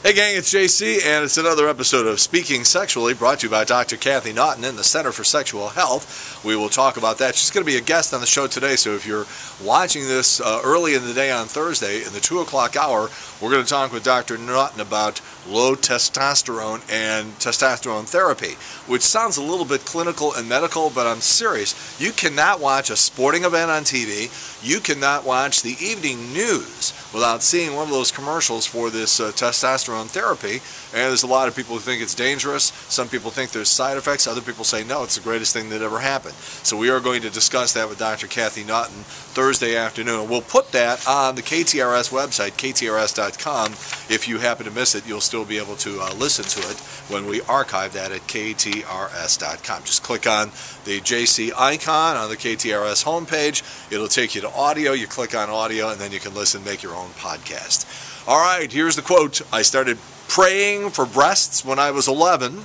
Hey gang, it's JC, and it's another episode of Speaking Sexually, brought to you by Dr. Kathy Naughton in the Center for Sexual Health. We will talk about that. She's going to be a guest on the show today, so if you're watching this early in the day on Thursday, in the 2 o'clock hour, we're going to talk with Dr. Naughton about low testosterone and testosterone therapy, which sounds a little bit clinical and medical, but I'm serious. You cannot watch a sporting event on TV. You cannot watch the evening news without seeing one of those commercials for this testosterone therapy. And there's a lot of people who think it's dangerous. Some people think there's side effects. Other people say, no, it's the greatest thing that ever happened. So we are going to discuss that with Dr. Kathy Naughton Thursday afternoon. We'll put that on the KTRS website, ktrs.com. If you happen to miss it, you'll still be able to listen to it when we archive that at ktrs.com. Just click on the JC icon on the KTRS homepage. It'll take you to audio. You click on audio, and then you can listen, make your own podcast. All right, here's the quote. I started praying for breasts when I was 11,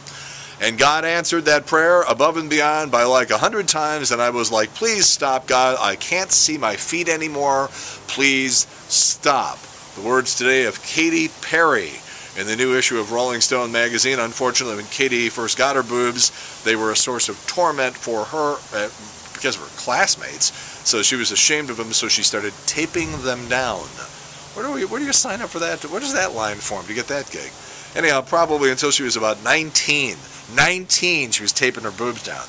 and God answered that prayer above and beyond by like 100 times, and I was like, please stop, God. I can't see my feet anymore. Please stop. The words today of Katy Perry in the new issue of Rolling Stone magazine. Unfortunately, when Katy first got her boobs, they were a source of torment for her because of her classmates. So she was ashamed of them, so she started taping them down. Where do you sign up for that? What is that line form to get that gig? Anyhow, probably until she was about 19. 19, she was taping her boobs down.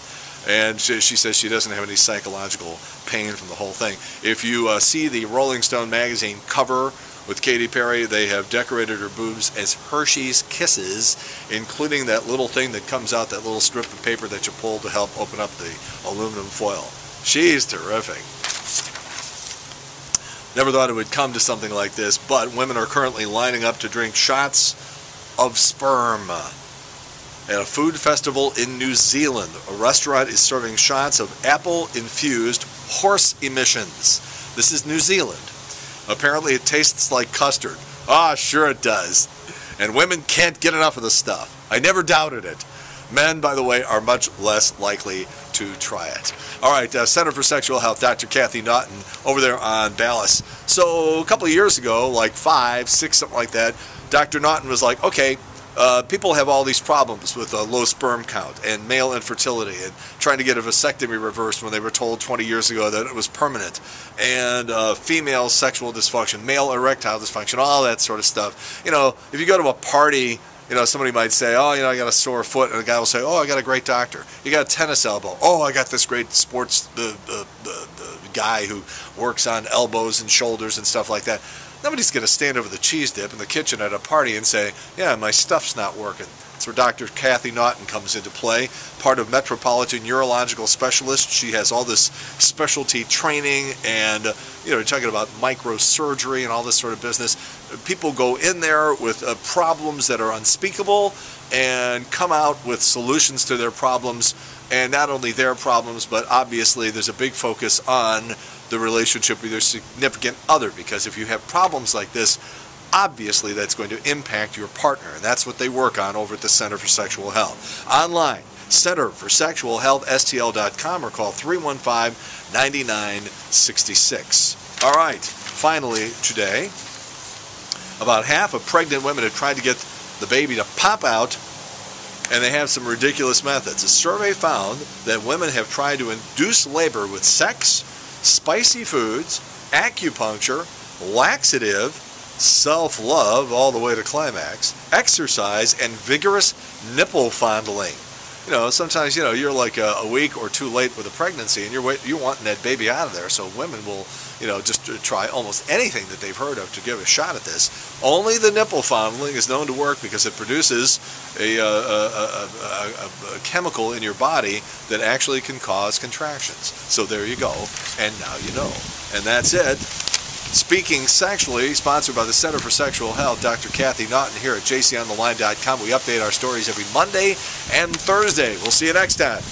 And she says she doesn't have any psychological pain from the whole thing. If you see the Rolling Stone magazine cover with Katy Perry, they have decorated her boobs as Hershey's Kisses, including that little thing that comes out, that little strip of paper that you pull to help open up the aluminum foil. She's terrific. Never thought it would come to something like this, but women are currently lining up to drink shots of sperm. At a food festival in New Zealand, a restaurant is serving shots of apple-infused horse emissions. This is New Zealand. Apparently it tastes like custard. Ah, sure it does. And women can't get enough of the stuff. I never doubted it. Men, by the way, are much less likely to try it. All right, Center for Sexual Health, Dr. Kathy Naughton over there on Ballas. So a couple of years ago, like 5, 6, something like that, Dr. Naughton was like, okay, people have all these problems with low sperm count and male infertility and trying to get a vasectomy reversed when they were told 20 years ago that it was permanent, and female sexual dysfunction, male erectile dysfunction, all that sort of stuff. You know, if you go to a party, you know, somebody might say, oh, you know, I got a sore foot, and a guy will say, oh, I got a great doctor. You got a tennis elbow. Oh, I got this great sports, the guy who works on elbows and shoulders and stuff like that. Nobody's going to stand over the cheese dip in the kitchen at a party and say, yeah, my stuff's not working. That's where Dr. Kathy Naughton comes into play, part of Metropolitan Urological Specialist. She has all this specialty training and, you know, you're talking about microsurgery and all this sort of business. People go in there with problems that are unspeakable and come out with solutions to their problems, and not only their problems, but obviously there's a big focus on the relationship with your significant other, because if you have problems like this, obviously that's going to impact your partner, and that's what they work on over at the Center for Sexual Health. Online, Center for Sexual Health, STL.com, or call 315-9966. All right, finally today, about half of pregnant women have tried to get the baby to pop out, and they have some ridiculous methods. A survey found that women have tried to induce labor with sex, spicy foods, acupuncture, laxative, self-love all the way to climax, exercise, and vigorous nipple fondling. You know, sometimes, you know, you're like a week or two late with a pregnancy and you're wanting that baby out of there, so women will, you know, just try almost anything that they've heard of to give a shot at this. Only the nipple fondling is known to work because it produces a chemical in your body that actually can cause contractions. So there you go, and now you know. And that's it. Speaking Sexually, sponsored by the Center for Sexual Health, Dr. Kathy Naughton here at jcontheline.com. We update our stories every Monday and Thursday. We'll see you next time.